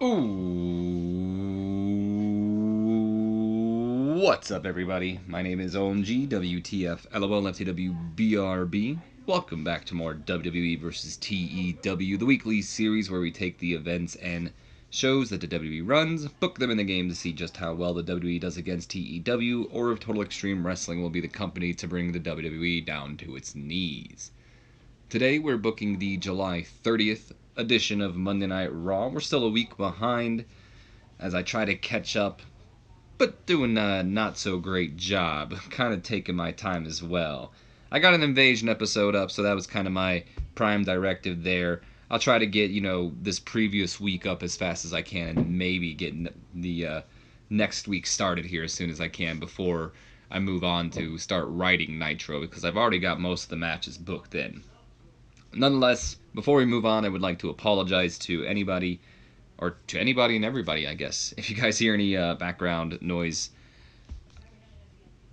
Ooh, what's up, everybody? My name is OMG, WTF, LOL, FTW, BRB. Welcome back to more WWE vs. TEW, the weekly series where we take the events and shows that the WWE runs, book them in the game to see just how well the WWE does against TEW, or if Total Extreme Wrestling will be the company to bring the WWE down to its knees. Today we're booking the July 30th edition of Monday Night Raw. We're still a week behind as I try to catch up, but doing a not so great job. Kind of taking my time as well. I got an Invasion episode up, so that was kind of my prime directive there. I'll try to get, this previous week up as fast as I can and maybe get the next week started here as soon as I can before I move on to start writing Nitro, because I've already got most of the matches booked in. Nonetheless, before we move on, I would like to apologize to anybody, or to anybody and everybody, I guess. If you guys hear any background noise,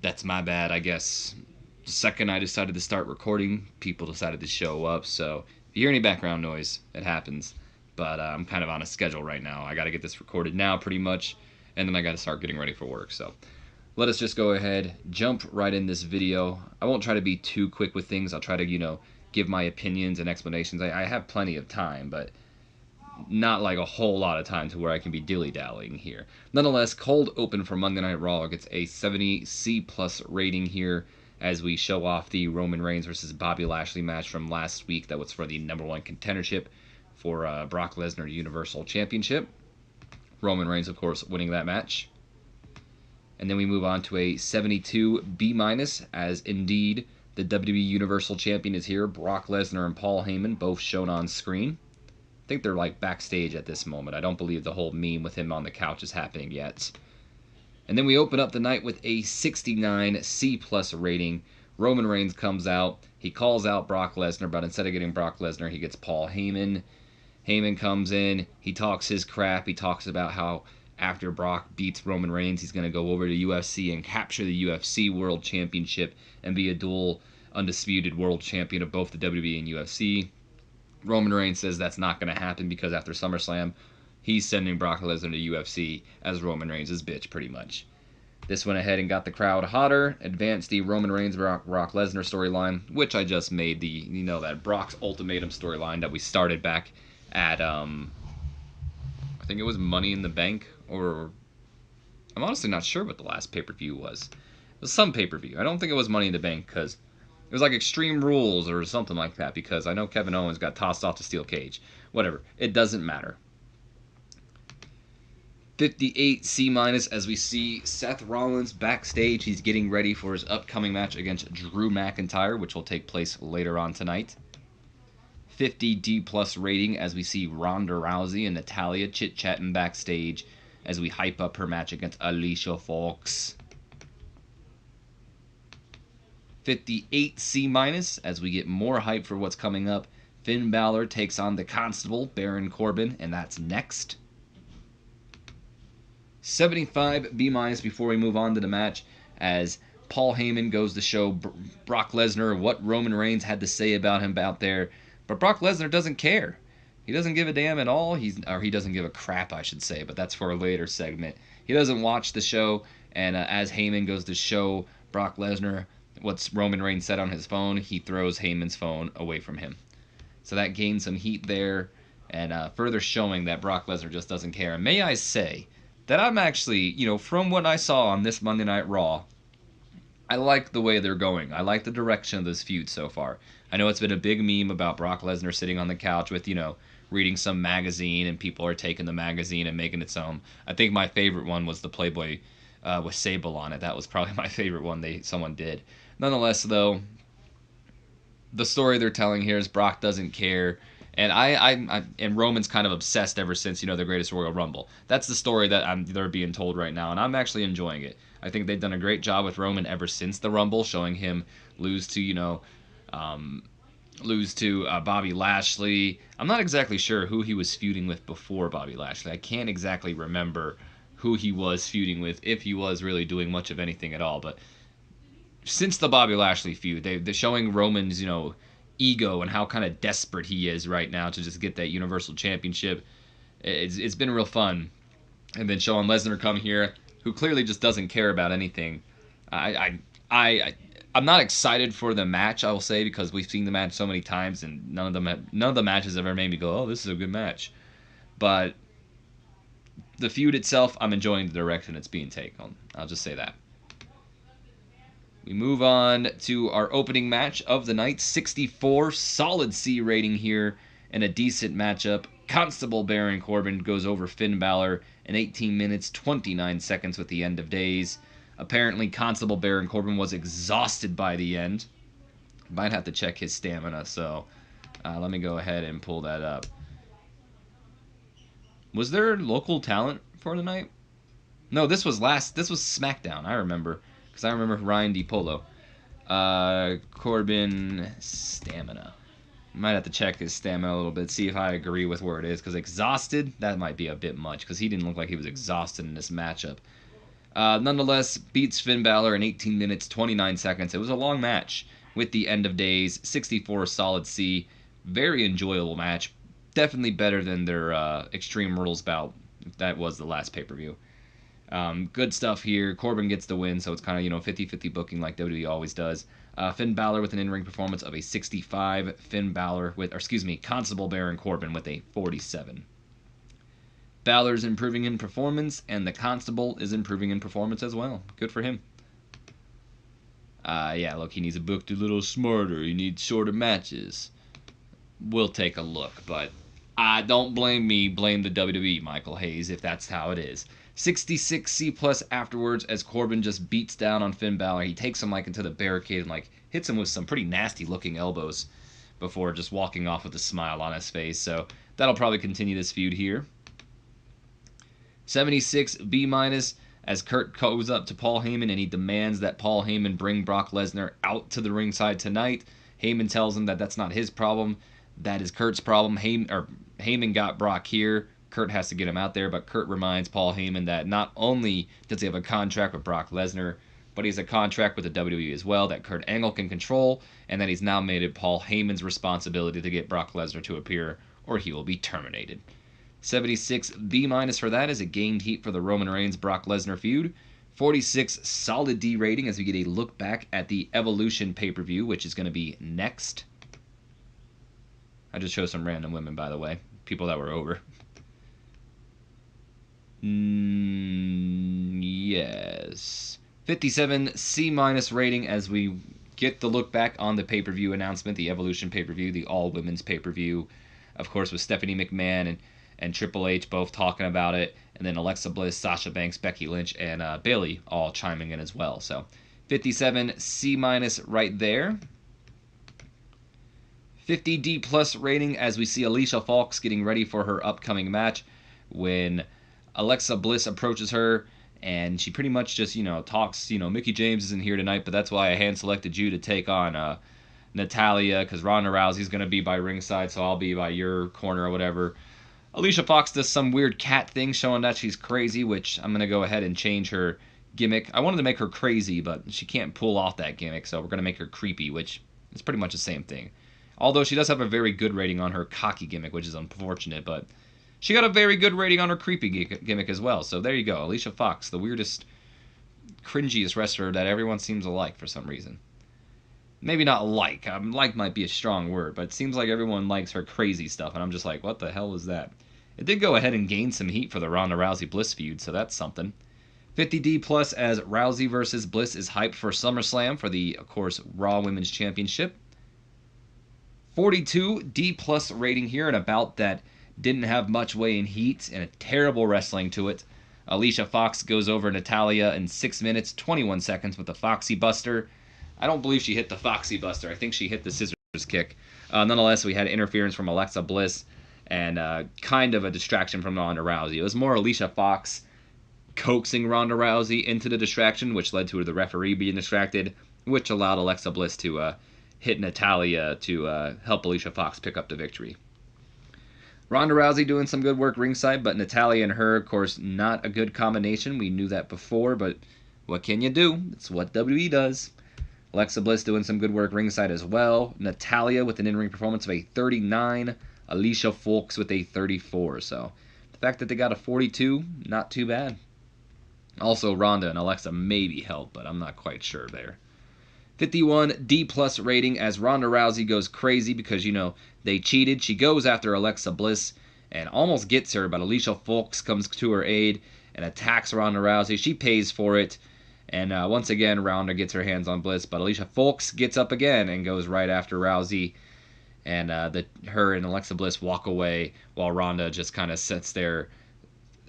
that's my bad, I guess. The second I decided to start recording, people decided to show up, so if you hear any background noise, it happens. But I'm kind of on a schedule right now. I got to get this recorded now, pretty much, and then I got to start getting ready for work, so let us just go ahead, jump right in this video. I won't try to be too quick with things. I'll try to, give my opinions and explanations. I have plenty of time, but not like a whole lot of time to where I can be dilly-dallying here. Nonetheless, cold open for Monday Night Raw gets a 70 C+ rating here as we show off the Roman Reigns versus Bobby Lashley match from last week that was for the #1 contendership for Brock Lesnar Universal Championship. Roman Reigns, of course, winning that match. And then we move on to a 72 B-, as indeed the WWE Universal Champion is here. Brock Lesnar and Paul Heyman both shown on screen. I think they're like backstage at this moment. I don't believe the whole meme with him on the couch is happening yet. And then we open up the night with a 69 C+ rating. Roman Reigns comes out. He calls out Brock Lesnar, but instead of getting Brock Lesnar, he gets Paul Heyman. Heyman comes in. He talks his crap. He talks about how after Brock beats Roman Reigns, he's going to go over to UFC and capture the UFC World Championship and be a dual undisputed world champion of both the WWE and UFC. Roman Reigns says that's not going to happen because after SummerSlam, he's sending Brock Lesnar to UFC as Roman Reigns' bitch, pretty much. This went ahead and got the crowd hotter, advanced the Roman Reigns Brock Lesnar storyline, which I just made the, that Brock's Ultimatum storyline that we started back at, I think it was Money in the Bank, or I'm honestly not sure what the last pay-per-view was. It was some pay-per-view. I don't think it was Money in the Bank, because it was like Extreme Rules or something like that, because I know Kevin Owens got tossed off the steel cage. Whatever. It doesn't matter. 58 C- as we see Seth Rollins backstage. He's getting ready for his upcoming match against Drew McIntyre, which will take place later on tonight. 50 D+ rating as we see Ronda Rousey and Natalya chit-chatting backstage as we hype up her match against Alicia Fox. 58 C- as we get more hype for what's coming up. Finn Balor takes on the Constable, Baron Corbin, and that's next. 75 B- before we move on to the match as Paul Heyman goes to show Brock Lesnar what Roman Reigns had to say about him out there. But Brock Lesnar doesn't care. He doesn't give a damn at all. He doesn't give a crap, I should say, but that's for a later segment. He doesn't watch the show, and as Heyman goes to show Brock Lesnar what's Roman Reigns said on his phone, he throws Heyman's phone away from him. So that gained some heat there, and further showing that Brock Lesnar just doesn't care. And may I say that I'm actually, from what I saw on this Monday Night Raw, I like the way they're going. I like the direction of this feud so far. I know it's been a big meme about Brock Lesnar sitting on the couch with, reading some magazine, and people are taking the magazine and making its own. I think my favorite one was the Playboy with Sable on it. That was probably my favorite one someone did. Nonetheless, though, the story they're telling here is Brock doesn't care, and and Roman's kind of obsessed ever since the Greatest Royal Rumble. That's the story that they're being told right now, and I'm actually enjoying it. I think they've done a great job with Roman ever since the Rumble, showing him lose to Bobby Lashley. I'm not exactly sure who he was feuding with before Bobby Lashley. I can't exactly remember who he was feuding with, if he was really doing much of anything at all. But since the Bobby Lashley feud, they're showing Roman's, ego and how kind of desperate he is right now to just get that Universal Championship. It's been real fun. And then showing Lesnar come here, who clearly just doesn't care about anything. I I'm not excited for the match, I will say, because we've seen the match so many times, and none of the matches ever made me go, oh, this is a good match. But the feud itself, I'm enjoying the direction it's being taken. I'll just say that. We move on to our opening match of the night. 64, solid C rating here, and a decent matchup. Constable Baron Corbin goes over Finn Balor in 18 minutes, 29 seconds with the end of days. Apparently, Constable Baron Corbin was exhausted by the end. Might have to check his stamina, so let me go ahead and pull that up. Was there local talent for the night? No, this was SmackDown, I remember. Because I remember Ryan DiPolo. Corbin stamina. Might have to check his stamina a little bit, see if I agree with where it is. Because exhausted, that might be a bit much. Because he didn't look like he was exhausted in this matchup. Nonetheless, beats Finn Balor in 18 minutes, 29 seconds. It was a long match with the end of days. 64 solid C. Very enjoyable match. Definitely better than their Extreme Rules bout. That was the last pay-per-view. Good stuff here. Corbin gets the win, so it's kind of, 50-50 booking like WWE always does. Finn Balor with an in-ring performance of a 65. Constable Baron Corbin with a 47. Balor's improving in performance, and the Constable is improving in performance as well. Good for him. Yeah, look, he needs to book a little smarter. He needs shorter matches. We'll take a look, but don't blame me. Blame the WWE, Michael Hayes, if that's how it is. 66 C+ afterwards as Corbin just beats down on Finn Balor. He takes him into the barricade and hits him with some pretty nasty looking elbows before just walking off with a smile on his face. So that'll probably continue this feud here. 76 B- as Kurt goes up to Paul Heyman and he demands that Paul Heyman bring Brock Lesnar out to the ringside tonight. Heyman tells him that that's not his problem. That is Kurt's problem. Heyman got Brock here. Kurt has to get him out there, but Kurt reminds Paul Heyman that not only does he have a contract with Brock Lesnar, but he has a contract with the WWE as well that Kurt Angle can control, and that he's now made it Paul Heyman's responsibility to get Brock Lesnar to appear, or he will be terminated. 76 B- for that as it gained heat for the Roman Reigns-Brock Lesnar feud. 46 solid D rating as we get a look back at the Evolution pay-per-view, which is going to be next. I just chose some random women, by the way. People that were over. Yes. 57 C- rating as we get the look back on the pay-per-view announcement, the Evolution pay-per-view, the all-women's pay-per-view. Of course, with Stephanie McMahon and Triple H both talking about it. And then Alexa Bliss, Sasha Banks, Becky Lynch, and Bayley all chiming in as well. So 57 C- right there. 50 D+ rating as we see Alicia Fox getting ready for her upcoming match when Alexa Bliss approaches her and she pretty much just, talks, Mickie James isn't here tonight, but that's why I hand selected you to take on Natalya because Ronda Rousey's going to be by ringside, so I'll be by your corner or whatever. Alicia Fox does some weird cat thing showing that she's crazy, which I'm going to go ahead and change her gimmick. I wanted to make her crazy, but she can't pull off that gimmick, so we're going to make her creepy, which is pretty much the same thing. Although she does have a very good rating on her cocky gimmick, which is unfortunate, but she got a very good rating on her creepy gimmick as well. So there you go. Alicia Fox, the weirdest, cringiest wrestler that everyone seems to like for some reason. Maybe not like. Like might be a strong word, but it seems like everyone likes her crazy stuff, and I'm just like, what the hell was that? It did go ahead and gain some heat for the Ronda Rousey-Bliss feud, so that's something. 50 D+ as Rousey versus Bliss is hyped for SummerSlam for the, of course, Raw Women's Championship. 42 D+ rating here, and a bout that didn't have much weight in heat and a terrible wrestling to it. Alicia Fox goes over Natalya in 6 minutes, 21 seconds with the Foxy Buster. I don't believe she hit the Foxy Buster. I think she hit the scissors kick. Nonetheless, we had interference from Alexa Bliss and kind of a distraction from Ronda Rousey. It was more Alicia Fox coaxing Ronda Rousey into the distraction, which led to the referee being distracted, which allowed Alexa Bliss to hit Natalya to help Alicia Fox pick up the victory. Ronda Rousey doing some good work ringside, but Natalya and her, of course, not a good combination. We knew that before, but what can you do? It's what WWE does. Alexa Bliss doing some good work ringside as well. Natalya with an in-ring performance of a 39. Alicia Fox with a 34. So fact that they got a 42, not too bad. Also, Ronda and Alexa maybe help, but I'm not quite sure there. 51 D plus rating as Ronda Rousey goes crazy because, they cheated. She goes after Alexa Bliss and almost gets her, but Alicia Fox comes to her aid and attacks Ronda Rousey. She pays for it. And once again, Ronda gets her hands on Bliss, but Alicia Fox gets up again and goes right after Rousey. And her and Alexa Bliss walk away while Ronda just kind of sits there.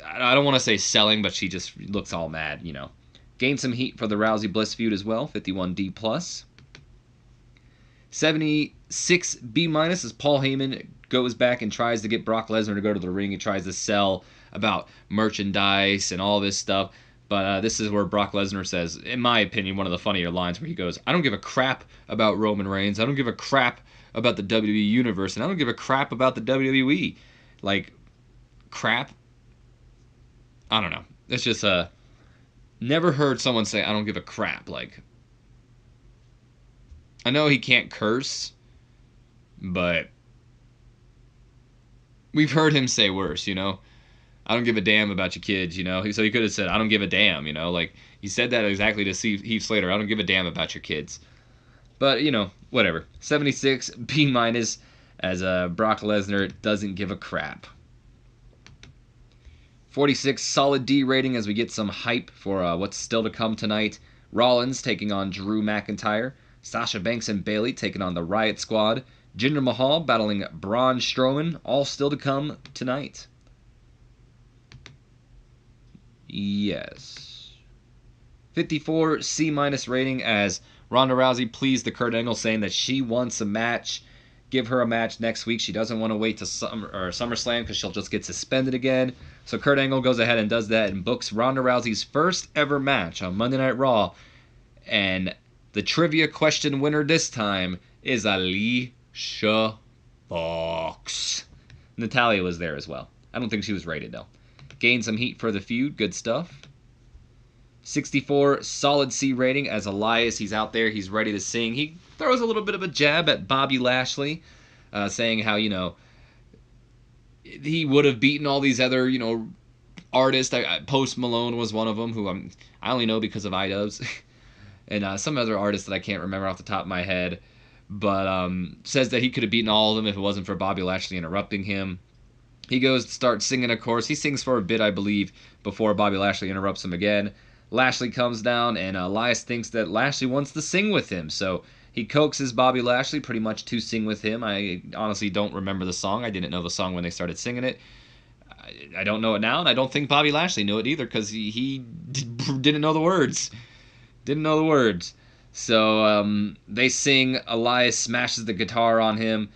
I don't want to say selling, but she just looks all mad, Gained some heat for the Rousey-Bliss feud as well, 51D+. 76 B- as Paul Heyman goes back and tries to get Brock Lesnar to go to the ring. He tries to sell about merchandise and all this stuff. But this is where Brock Lesnar says, in my opinion, one of the funnier lines where he goes, I don't give a crap about Roman Reigns. I don't give a crap about the WWE Universe. And I don't give a crap about the WWE. Like, crap? I don't know. It's just, never heard someone say, I don't give a crap. Like, I know he can't curse, but we've heard him say worse, I don't give a damn about your kids, So he could have said, I don't give a damn, Like, he said that exactly to Heath Slater. I don't give a damn about your kids. But, whatever. 76 B- as Brock Lesnar doesn't give a crap. 46 solid D rating as we get some hype for what's still to come tonight. Rollins taking on Drew McIntyre. Sasha Banks and Bayley taking on the Riot Squad. Jinder Mahal battling Braun Strowman. All still to come tonight. Yes. 54 C- rating as Ronda Rousey pleased the Kurt Angle saying that she wants a match. Give her a match next week. She doesn't want to wait to SummerSlam because she'll just get suspended again. So Kurt Angle goes ahead and does that and books Ronda Rousey's first ever match on Monday Night Raw. And the trivia question winner this time is Alicia Fox. Natalya was there as well. I don't think she was rated though. Gained some heat for the feud. Good stuff. 64 solid C rating as Elias. He's out there. He's ready to sing. He throws a little bit of a jab at Bobby Lashley, saying how, he would have beaten all these other, artists. Post Malone was one of them, who I only know because of iDubbbz. And some other artists that I can't remember off the top of my head. But says that he could have beaten all of them if it wasn't for Bobby Lashley interrupting him. He goes to start singing, of course. He sings for a bit, I believe, before Bobby Lashley interrupts him again. Lashley comes down, and Elias thinks that Lashley wants to sing with him. So he coaxes Bobby Lashley pretty much to sing with him. I honestly don't remember the song. I didn't know the song when they started singing it. I don't know it now, and I don't think Bobby Lashley knew it either because he didn't know the words. Didn't know the words. So they sing. Elias smashes the guitar on him.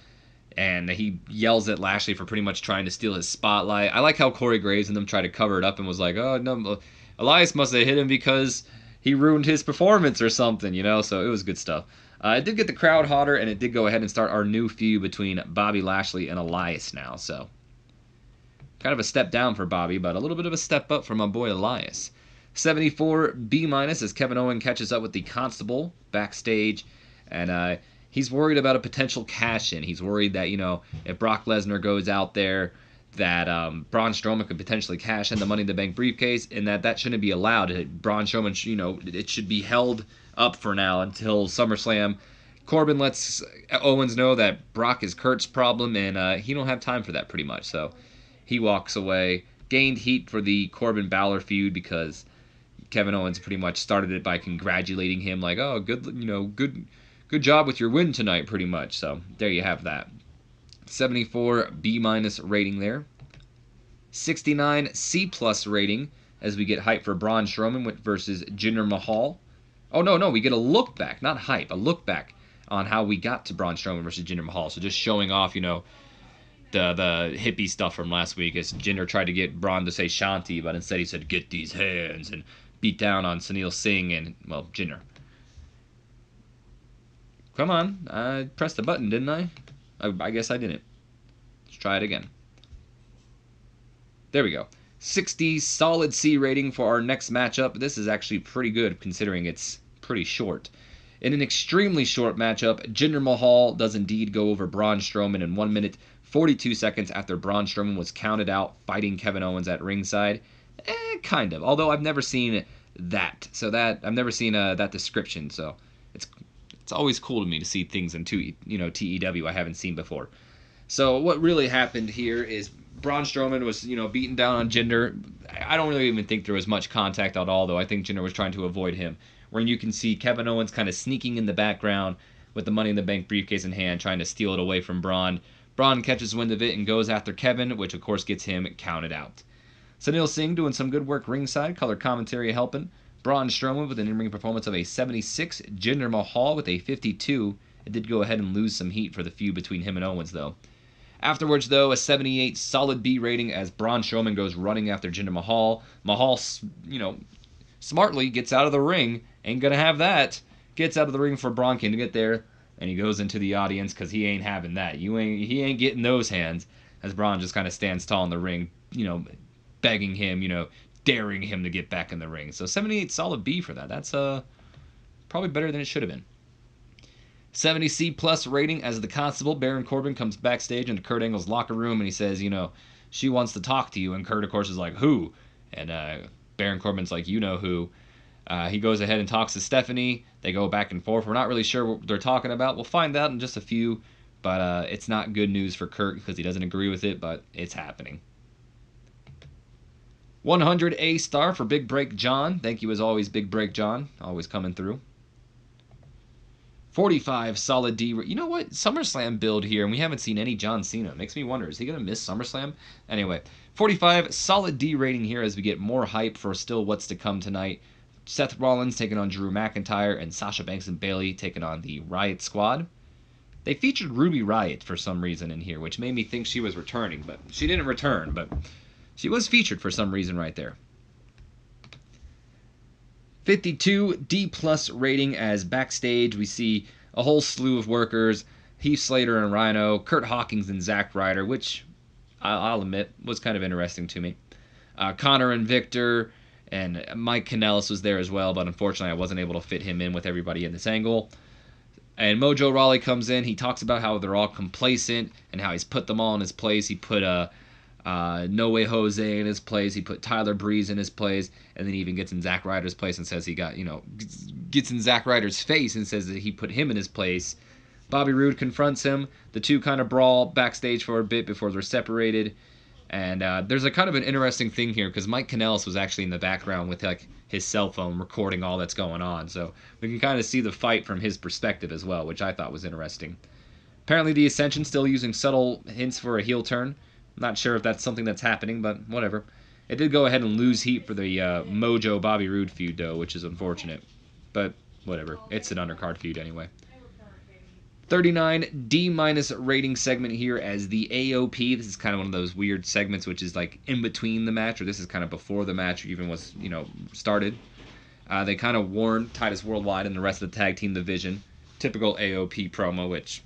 And he yells at Lashley for pretty much trying to steal his spotlight. I like how Corey Graves and them tried to cover it up and was like, oh, no, Elias must have hit him because he ruined his performance or something, So it was good stuff. It did get the crowd hotter, and it did go ahead and start our new feud between Bobby Lashley and Elias now. So kind of a step down for Bobby, but a little bit of a step up for my boy Elias. 74 B- as Kevin Owens catches up with the Constable backstage, and he's worried about a potential cash-in. He's worried that, if Brock Lesnar goes out there, that Braun Strowman could potentially cash in the Money in the Bank briefcase, and that shouldn't be allowed. Braun Strowman, it should be held up for now until SummerSlam. Corbin lets Owens know that Brock is Kurt's problem, and he don't have time for that pretty much. So he walks away. Gained heat for the Corbin Balor feud because Kevin Owens pretty much started it by congratulating him, like, oh, good job with your win tonight, pretty much. So there you have that. 74 B- rating there. 69 C+ rating as we get hype for Braun Strowman versus Jinder Mahal. Oh, no, we get a look back, not hype, a look back on how we got to Braun Strowman versus Jinder Mahal. So just showing off, the hippie stuff from last week as Jinder tried to get Braun to say Shanti, but instead he said, get these hands, and beat down on Sunil Singh and, well, Jinder. Come on, I pressed the button, didn't I? I guess I didn't. Let's try it again. There we go. 60 solid C rating for our next matchup. This is actually pretty good considering it's pretty short. In an extremely short matchup, Jinder Mahal does indeed go over Braun Strowman in 1 minute 42 seconds after Braun Strowman was counted out fighting Kevin Owens at ringside. Kind of. Although I've never seen that. So that I've never seen that description. So it's always cool to me to see things in TEW I haven't seen before. So what really happened here is Braun Strowman was beaten down on Jinder. I don't really even think there was much contact at all, though. I think Jinder was trying to avoid him. When you can see Kevin Owens kind of sneaking in the background with the Money in the Bank briefcase in hand, trying to steal it away from Braun. Braun catches wind of it and goes after Kevin, which of course gets him counted out. Sunil Singh doing some good work ringside, color commentary helping. Braun Strowman with an in-ring performance of a 76. Jinder Mahal with a 52. It did go ahead and lose some heat for the feud between him and Owens, though. Afterwards, though, a 78 solid B rating as Braun Strowman goes running after Jinder Mahal. Mahal, smartly gets out of the ring. Ain't gonna have that. Gets out of the ring for Braun to get there, and he goes into the audience because he ain't having that. He ain't getting those hands. As Braun just kind of stands tall in the ring, begging him, daring him to get back in the ring. So 78 solid B for that. That's probably better than it should have been. 70 C plus rating as the Constable. Baron Corbin comes backstage into Kurt Angle's locker room and he says, she wants to talk to you. And Kurt, of course, is like, who? And Baron Corbin's like, you know who. He goes ahead and talks to Stephanie. They go back and forth. We're not really sure what they're talking about. We'll find out in just a few. But it's not good news for Kurt because he doesn't agree with it, but it's happening. 100 A star for Big Break John. Thank you as always, Big Break John. Always coming through. 45 solid D. You know what? SummerSlam build here, and we haven't seen any John Cena. Makes me wonder, is he going to miss SummerSlam? Anyway, 45 solid D rating here as we get more hype for still what's to come tonight. Seth Rollins taking on Drew McIntyre, and Sasha Banks and Bayley taking on the Riot Squad. They featured Ruby Riott for some reason in here, which made me think she was returning, but she didn't return, but she was featured for some reason right there. 52 D plus rating as backstage we see a whole slew of workers, Heath Slater and Rhino, Kurt Hawkins and Zack Ryder, which I'll admit was kind of interesting to me. Connor and Victor, and Mike Kanellis was there as well, but unfortunately I wasn't able to fit him in with everybody in this angle. And Mojo Rawley comes in, he talks about how they're all complacent and how he's put them all in his place. He put No Way Jose in his place. He put Tyler Breeze in his place, and then he even gets in Zack Ryder's place and says he gets in Zack Ryder's face and says that he put him in his place. Bobby Roode confronts him. The two kind of brawl backstage for a bit before they're separated. And there's a kind of an interesting thing here because Mike Kanellis was actually in the background with his cell phone recording all that's going on. So we can kind of see the fight from his perspective as well, which I thought was interesting. Apparently the Ascension still using subtle hints for a heel turn. Not sure if that's something that's happening, but whatever. It did go ahead and lose heat for the Mojo Bobby Roode feud, though, which is unfortunate. But whatever. It's an undercard feud anyway. 39 D- rating segment here as the AOP. This is kind of one of those weird segments which is like in between the match, or this is kind of before the match even was, started. They kind of warned Titus Worldwide and the rest of the tag team division. Typical AOP promo, which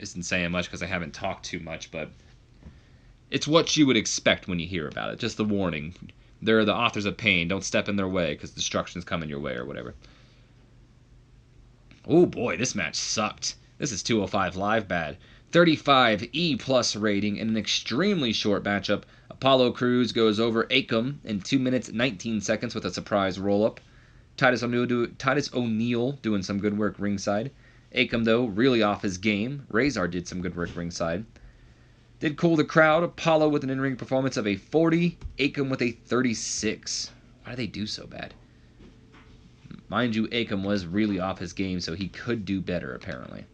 isn't saying much because I haven't talked too much, but it's what you would expect when you hear about it. Just the warning. They're the authors of pain. Don't step in their way because destruction's coming your way or whatever. Oh boy, this match sucked. This is 205 Live bad. 35 E+ rating in an extremely short matchup. Apollo Crews goes over Akam in 2 minutes 19 seconds with a surprise roll-up. Titus O'Neil doing some good work ringside. Akam, though, really off his game. Razor did some good work ringside. Did cool the crowd. Apollo with an in-ring performance of a 40. Akam with a 36. Why do they do so bad? Mind you, Akam was really off his game, so he could do better, apparently.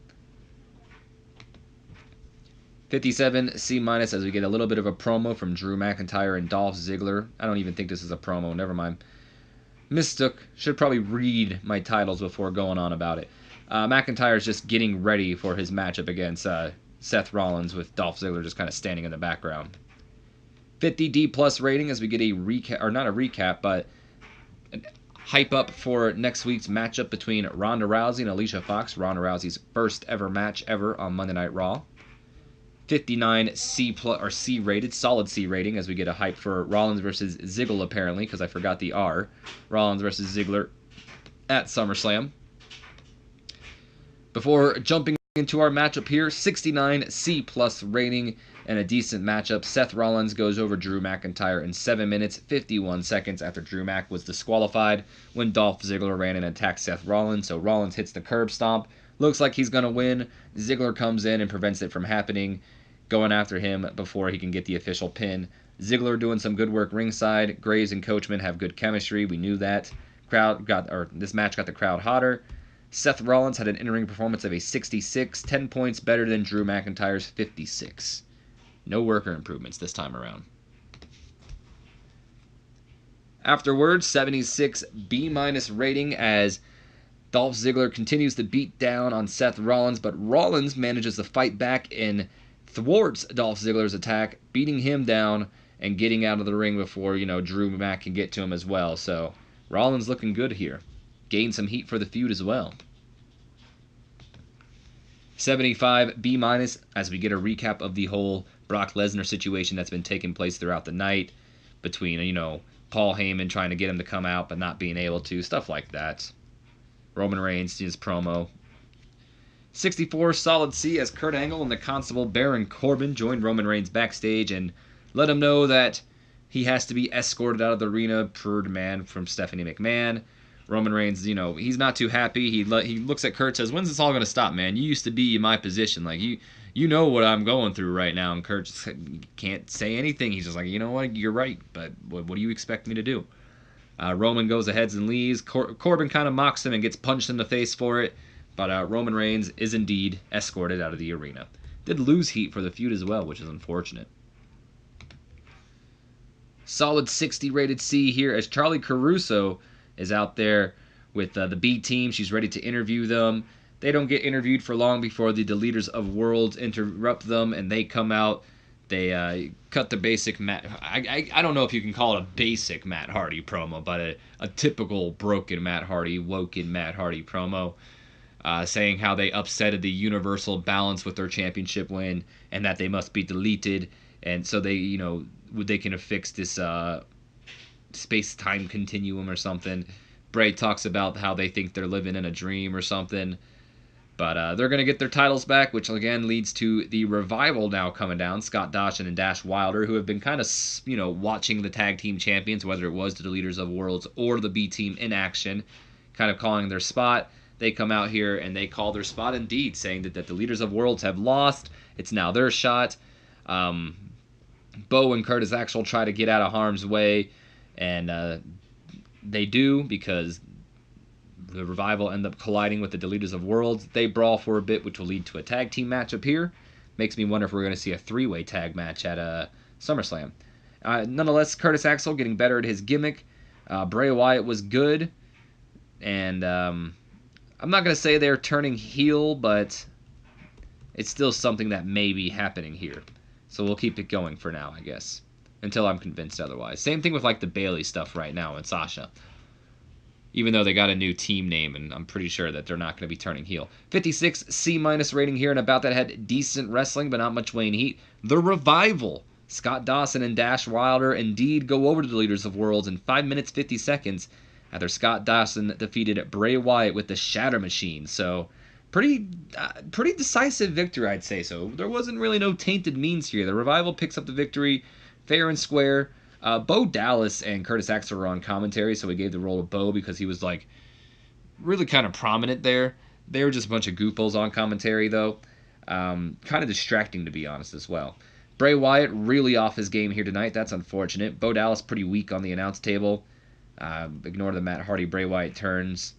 57 C- as we get a little bit of a promo from Drew McIntyre and Dolph Ziggler. I don't even think this is a promo. Never mind. Mistook. Should probably read my titles before going on about it. McIntyre's just getting ready for his matchup against Seth Rollins with Dolph Ziggler just kind of standing in the background. 50 D+ rating as we get a recap, or not a recap, but a hype up for next week's matchup between Ronda Rousey and Alicia Fox. Ronda Rousey's first ever match ever on Monday Night Raw. 59 C rated, solid C rating as we get a hype for Rollins versus Ziggler apparently, because I forgot the R. Rollins versus Ziggler at SummerSlam. Before jumping into our matchup here, 69 C+ rating and a decent matchup. Seth Rollins goes over Drew McIntyre in 7 minutes, 51 seconds after Drew Mac was disqualified when Dolph Ziggler ran and attacked Seth Rollins. So Rollins hits the curb stomp. Looks like he's going to win. Ziggler comes in and prevents it from happening, going after him before he can get the official pin. Ziggler doing some good work ringside. Graves and Coachman have good chemistry. We knew that. This match got the crowd hotter. Seth Rollins had an in-ring performance of a 66, 10 points better than Drew McIntyre's 56. No worker improvements this time around. Afterwards, 76 B- rating as Dolph Ziggler continues to beat down on Seth Rollins, but Rollins manages to fight back and thwarts Dolph Ziggler's attack, beating him down and getting out of the ring before, Drew Mac can get to him as well. So Rollins looking good here. Gained some heat for the feud as well. 75 B- as we get a recap of the whole Brock Lesnar situation that's been taking place throughout the night between, Paul Heyman trying to get him to come out but not being able to, stuff like that. Roman Reigns, his promo. 64 solid C as Kurt Angle and the Constable Baron Corbin joined Roman Reigns backstage and let him know that he has to be escorted out of the arena per demand from Stephanie McMahon. Roman Reigns, he's not too happy. He looks at Kurt, says, "When's this all going to stop, man? You used to be in my position. Like, you know what I'm going through right now." And Kurt just can't say anything. He's just like, "You know what? You're right, but what do you expect me to do?" Roman goes ahead and leaves. Corbin kind of mocks him and gets punched in the face for it. But Roman Reigns is indeed escorted out of the arena. Did lose heat for the feud as well, which is unfortunate. Solid 60 rated C here as Charlie Caruso is out there with the B team. She's ready to interview them. They don't get interviewed for long before the Deleters of Worlds interrupt them, and they come out. They cut the basic Matt. I don't know if you can call it a basic Matt Hardy promo, but a typical broken Matt Hardy, woken Matt Hardy promo, saying how they upsetted the universal balance with their championship win, and that they must be deleted, and so they they can fix this space-time continuum or something. Bray talks about how they think they're living in a dream or something. But they're going to get their titles back, which again leads to the Revival now coming down. Scott Dawson and Dash Wilder, who have been kind of, watching the tag team champions, whether it was the Leaders of Worlds or the B team in action, kind of calling their spot. They come out here and they call their spot indeed, saying that the Leaders of Worlds have lost. It's now their shot. Bo and Curtis Axel try to get out of harm's way, and they do because the Revival end up colliding with the Deleters of Worlds. They brawl for a bit, which will lead to a tag team matchup here. Makes me wonder if we're going to see a three-way tag match at SummerSlam. Nonetheless, Curtis Axel getting better at his gimmick. Bray Wyatt was good. And I'm not going to say they're turning heel, but it's still something that may be happening here. So we'll keep it going for now, I guess, until I'm convinced otherwise. Same thing with the Bayley stuff right now and Sasha. Even though they got a new team name, and I'm pretty sure that they're not going to be turning heel. 56 C- rating here, and about that had decent wrestling, but not much weighing heat. The Revival. Scott Dawson and Dash Wilder indeed go over to the Leaders of Worlds in 5 minutes 50 seconds after Scott Dawson defeated Bray Wyatt with the Shatter Machine. So, pretty decisive victory, I'd say. So, there wasn't really no tainted means here. The Revival picks up the victory fair and square. Bo Dallas and Curtis Axel were on commentary, so we gave the role to Bo because he was really kind of prominent there. They were just a bunch of goofballs on commentary, though. Kind of distracting, to be honest, as well. Bray Wyatt really off his game here tonight. That's unfortunate. Bo Dallas pretty weak on the announce table. Ignore the Matt Hardy Bray Wyatt turns.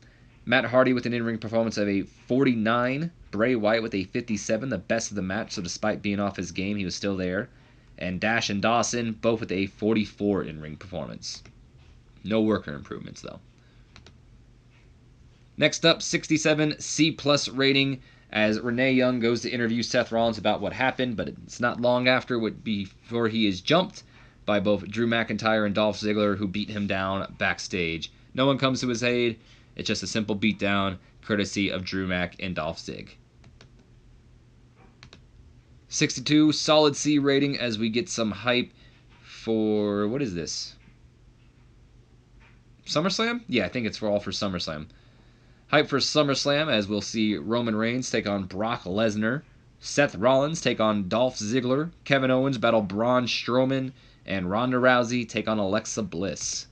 Matt Hardy with an in-ring performance of a 49. Bray Wyatt with a 57, the best of the match. So despite being off his game, he was still there. And Dash and Dawson, both with a 44 in-ring performance. No worker improvements, though. Next up, 67 C+ rating as Renee Young goes to interview Seth Rollins about what happened, but it's not long after before he is jumped by both Drew McIntyre and Dolph Ziggler, who beat him down backstage. No one comes to his aid. It's just a simple beatdown, courtesy of Drew Mac and Dolph Zig. 62 solid C rating as we get some hype for, what is this? SummerSlam? Yeah, I think it's all for SummerSlam. Hype for SummerSlam as we'll see Roman Reigns take on Brock Lesnar. Seth Rollins take on Dolph Ziggler. Kevin Owens battle Braun Strowman. And Ronda Rousey take on Alexa Bliss.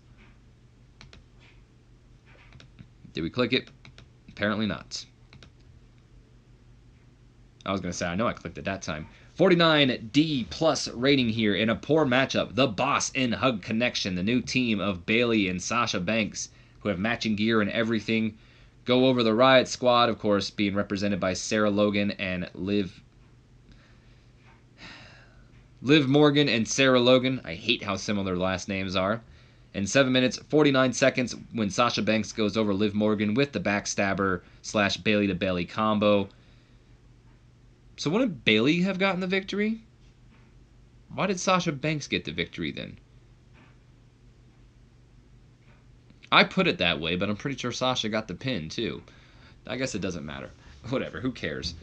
Did we click it? Apparently not. I was going to say, I know I clicked it that time. 49D plus rating here in a poor matchup. The Boss and Hug Connection, the new team of Bayley and Sasha Banks, who have matching gear and everything, go over the Riot Squad, of course, being represented by Sarah Logan and Liv Morgan and Sarah Logan. I hate how similar last names are. In 7 minutes, 49 seconds, when Sasha Banks goes over Liv Morgan with the backstabber / Bayley to Bayley combo. So wouldn't Bayley have gotten the victory? Why did Sasha Banks get the victory then? I put it that way, but I'm pretty sure Sasha got the pin too. I guess it doesn't matter. Whatever, who cares?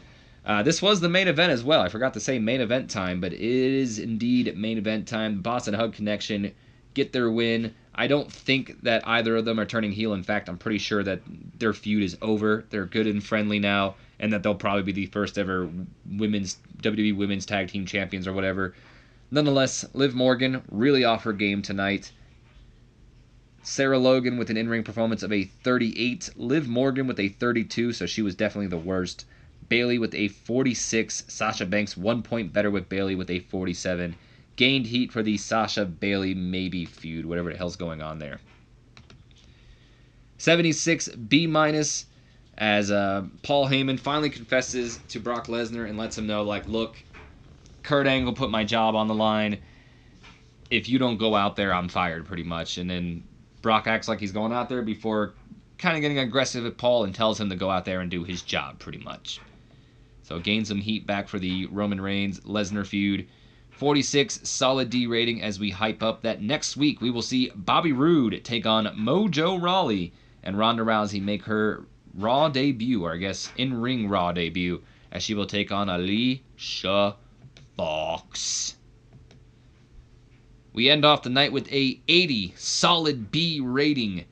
This was the main event as well. I forgot to say main event time, but it is indeed main event time. Boss and Hug Connection get their win. I don't think that either of them are turning heel. In fact, I'm pretty sure that their feud is over. They're good and friendly now, and that they'll probably be the first ever WWE Women's Tag Team Champions or whatever. Nonetheless, Liv Morgan really off her game tonight. Sarah Logan with an in-ring performance of a 38. Liv Morgan with a 32, so she was definitely the worst. Bayley with a 46. Sasha Banks 1 point better with Bayley with a 47. Gained heat for the Sasha Bayley maybe feud, whatever the hell's going on there. 76 B- as Paul Heyman finally confesses to Brock Lesnar and lets him know, like, look, Kurt Angle put my job on the line. If you don't go out there, I'm fired, pretty much. And then Brock acts like he's going out there before kind of getting aggressive at Paul and tells him to go out there and do his job, pretty much. So gain some heat back for the Roman Reigns-Lesnar feud. 46 solid D rating as we hype up that next week we will see Bobby Roode take on Mojo Rawley and Ronda Rousey make her Raw debut, or I guess in-ring Raw debut, as she will take on Alicia Fox. We end off the night with a 80 solid B rating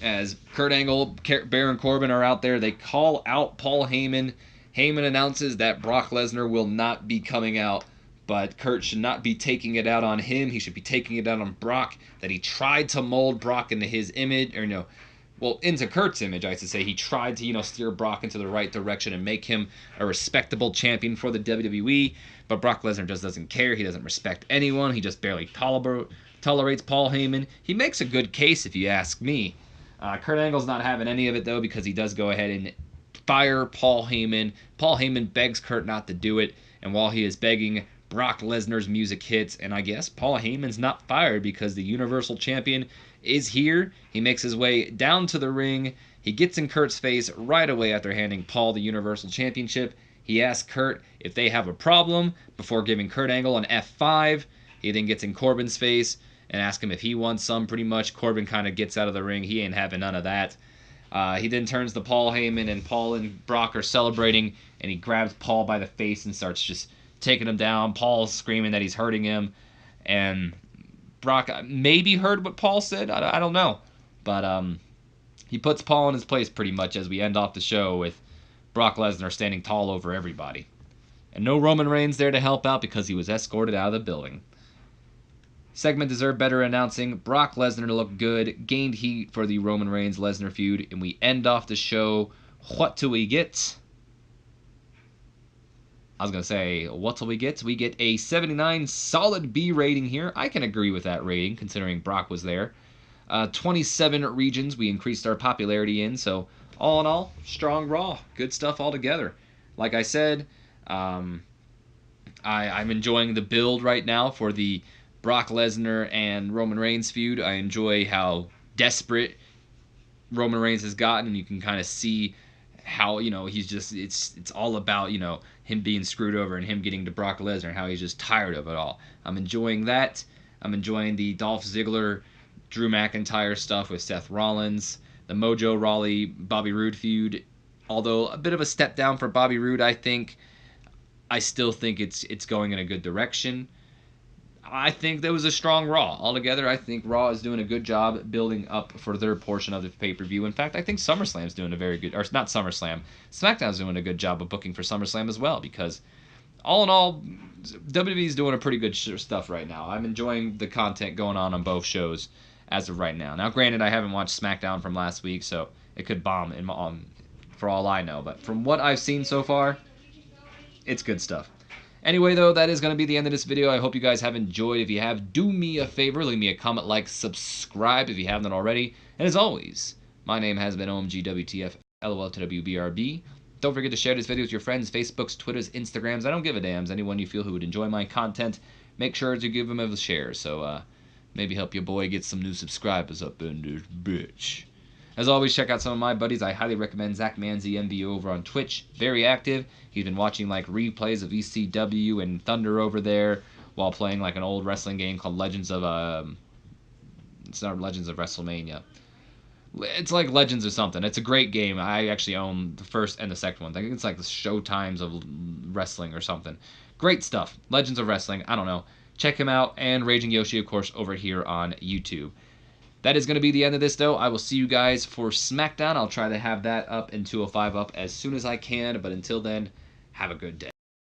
as Kurt Angle, Baron Corbin are out there. They call out Paul Heyman. Heyman announces that Brock Lesnar will not be coming out, but Kurt should not be taking it out on him. He should be taking it out on Brock, that he tried to mold Brock into his image, or into Kurt's image, I should say. He tried to, steer Brock into the right direction and make him a respectable champion for the WWE, but Brock Lesnar just doesn't care. He doesn't respect anyone. He just barely tolerates Paul Heyman. He makes a good case, if you ask me. Kurt Angle's not having any of it, though, because he does go ahead and fire Paul Heyman. Paul Heyman begs Kurt not to do it, and while he is begging, Brock Lesnar's music hits, and I guess Paul Heyman's not fired because the Universal Champion is here. He makes his way down to the ring. He gets in Kurt's face right away after handing Paul the Universal Championship. He asks Kurt if they have a problem before giving Kurt Angle an F5. He then gets in Corbin's face and asks him if he wants some, pretty much. Corbin kind of gets out of the ring. He ain't having none of that. He then turns to Paul Heyman, and Paul and Brock are celebrating, and he grabs Paul by the face and starts just taking him down. Paul's screaming that he's hurting him, and Brock maybe heard what Paul said. I don't know, but he puts Paul in his place pretty much as we end off the show with Brock Lesnar standing tall over everybody. And no Roman Reigns there to help out because he was escorted out of the building. Segment deserved better announcing. Brock Lesnar looked good, gained heat for the Roman Reigns-Lesnar feud, and we end off the show. What do we get? I was going to say, what do we get? We get a 79 solid B rating here. I can agree with that rating, considering Brock was there. 27 regions we increased our popularity in, so all in all, strong Raw. Good stuff altogether. Like I said, I'm enjoying the build right now for the Brock Lesnar and Roman Reigns feud. I enjoy how desperate Roman Reigns has gotten, and you can kind of see how, he's just, it's all about, him being screwed over and him getting to Brock Lesnar, and how he's just tired of it all. I'm enjoying that. I'm enjoying the Dolph Ziggler, Drew McIntyre stuff with Seth Rollins, the Mojo Rawley, Bobby Roode feud. Although a bit of a step down for Bobby Roode, I think. I still think it's going in a good direction. I think there was a strong Raw. Altogether, I think Raw is doing a good job building up for their portion of the pay-per-view. In fact, I think SummerSlam's doing a very good, or not SummerSlam, SmackDown's doing a good job of booking for SummerSlam as well, because all in all, WWE's doing a pretty good stuff right now. I'm enjoying the content going on both shows as of right now. Now, granted, I haven't watched SmackDown from last week, so it could bomb for all I know. But from what I've seen so far, it's good stuff. Anyway, though, that is going to be the end of this video. I hope you guys have enjoyed. If you have, do me a favor. Leave me a comment, like, subscribe if you haven't already. And as always, my name has been OMGWTF, LOL to WBRB. Don't forget to share this video with your friends, Facebooks, Twitters, Instagrams. I don't give a damn. Anyone you feel who would enjoy my content, make sure to give them a share. So maybe help your boy get some new subscribers up in this bitch. As always, check out some of my buddies. I highly recommend ZachManziNVO over on Twitch. Very active. He's been watching like replays of ECW and Thunder over there while playing like an old wrestling game called Legends of it's not Legends of WrestleMania. It's like Legends or something. It's a great game. I actually own the first and the second one. I think it's like the Showtimes of Wrestling or something. Great stuff. Legends of Wrestling. I don't know. Check him out. And Raging Yoshi, of course, over here on YouTube. That is going to be the end of this, though. I will see you guys for SmackDown. I'll try to have that up and 205 up as soon as I can. But until then, have a good day.